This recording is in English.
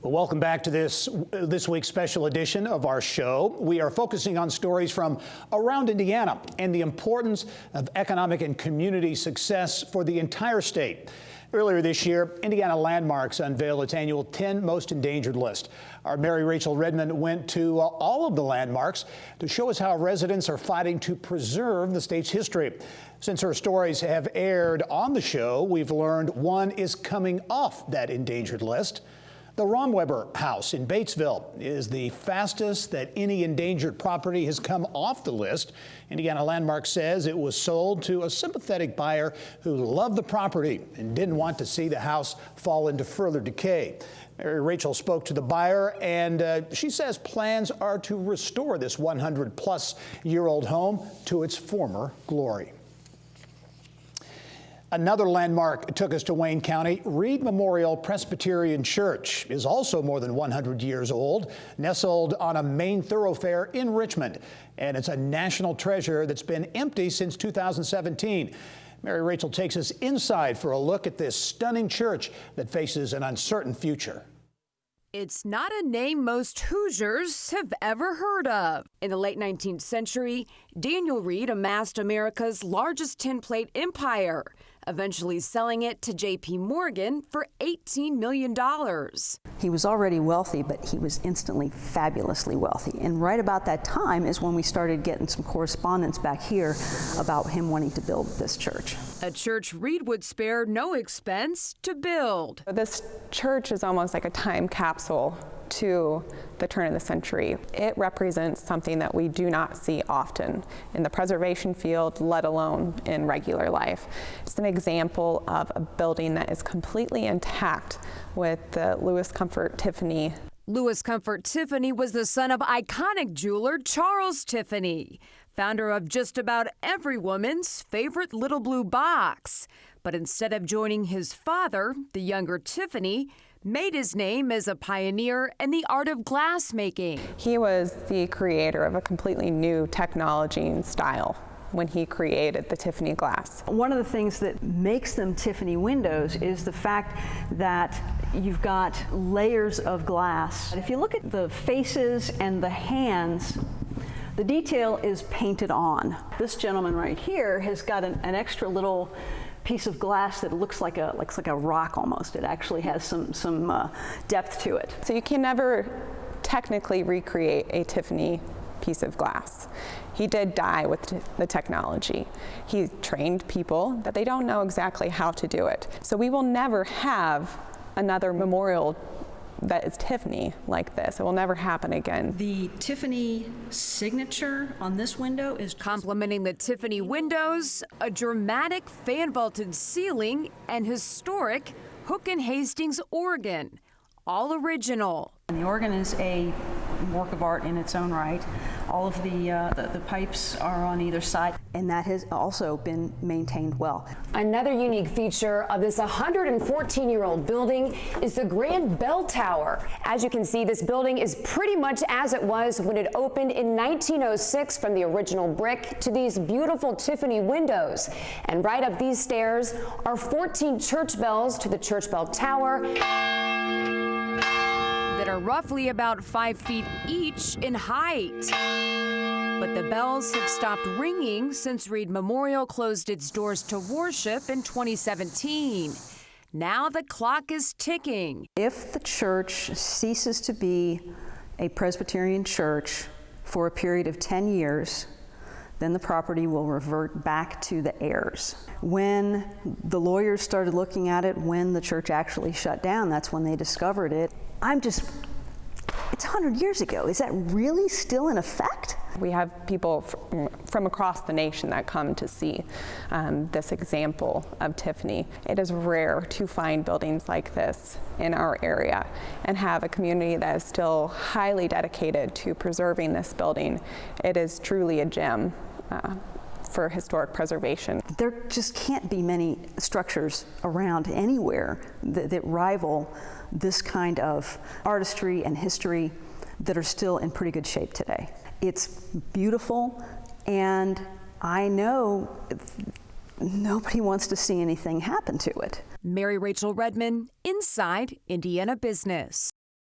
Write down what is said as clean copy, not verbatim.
Well, welcome back to this week's special edition of our show. We are focusing on stories from around Indiana and the importance of economic and community success for the entire state. Earlier this year, Indiana Landmarks unveiled its annual 10 Most Endangered List. Our Mary-Rachel Redman went to all of the landmarks to show us how residents are fighting to preserve the state's history. Since her stories have aired on the show, we've learned one is coming off that endangered list. The Romweber House in Batesville is the fastest that any endangered property has come off the list. Indiana Landmark says it was sold to a sympathetic buyer who loved the property and didn't want to see the house fall into further decay. Mary-Rachel spoke to the buyer, and she says plans are to restore this 100-plus-year-old home to its former glory. Another landmark took us to Wayne County. Reid Memorial Presbyterian Church is also more than 100 years old, nestled on a main thoroughfare in Richmond. And it's a national treasure that's been empty since 2017. Mary-Rachel takes us inside for a look at this stunning church that faces an uncertain future. It's not a name most Hoosiers have ever heard of. In the late 19th century, Daniel Reid amassed America's largest tinplate empire, eventually selling it to J.P. Morgan for $18 million. He was already wealthy, but he was instantly fabulously wealthy. And right about that time is when we started getting some correspondence back here about him wanting to build this church. A church Reid would spare no expense to build. This church is almost like a time capsule to the turn of the century. It represents something that we do not see often in the preservation field, let alone in regular life. It's an example of a building that is completely intact with the Louis Comfort Tiffany. Louis Comfort Tiffany was the son of iconic jeweler Charles Tiffany, founder of just about every woman's favorite little blue box. But instead of joining his father, the younger Tiffany made his name as a pioneer in the art of glassmaking. He was the creator of a completely new technology and style when he created the Tiffany glass. One of the things that makes them Tiffany windows is the fact that you've got layers of glass. If you look at the faces and the hands, the detail is painted on. This gentleman right here has got an extra little piece of glass that looks like a rock almost. It actually has some depth to it. So you can never technically recreate a Tiffany piece of glass. He did die with the technology. He trained people that they don't know exactly how to do it. So we will never have another memorial that is Tiffany like this. It will never happen again. The Tiffany signature on this window is complementing the Tiffany windows, a dramatic fan-vaulted ceiling, and historic Hook and Hastings organ, all original. And the organ is a work of art in its own right. All of the pipes are on either side, and that has also been maintained well. Another unique feature of this 114-year-old building is the Grand Bell Tower. As you can see, this building is pretty much as it was when it opened in 1906, from the original brick to these beautiful Tiffany windows. And right up these stairs are 14 church bells to the Church Bell Tower that are roughly about 5 feet each in height. But the bells have stopped ringing since Reid Memorial closed its doors to worship in 2017. Now the clock is ticking. If the church ceases to be a Presbyterian church for a period of 10 years, then the property will revert back to the heirs. When the lawyers started looking at it, when the church actually shut down, that's when they discovered it. It's 100 years ago. Is that really still in effect? We have people from across the nation that come to see this example of Tiffany. It is rare to find buildings like this in our area and have a community that is still highly dedicated to preserving this building. It is truly a gem for historic preservation. There just can't be many structures around anywhere that rival this kind of artistry and history that are still in pretty good shape today. It's beautiful, and I know nobody wants to see anything happen to it. Mary-Rachel Redman, Inside Indiana Business.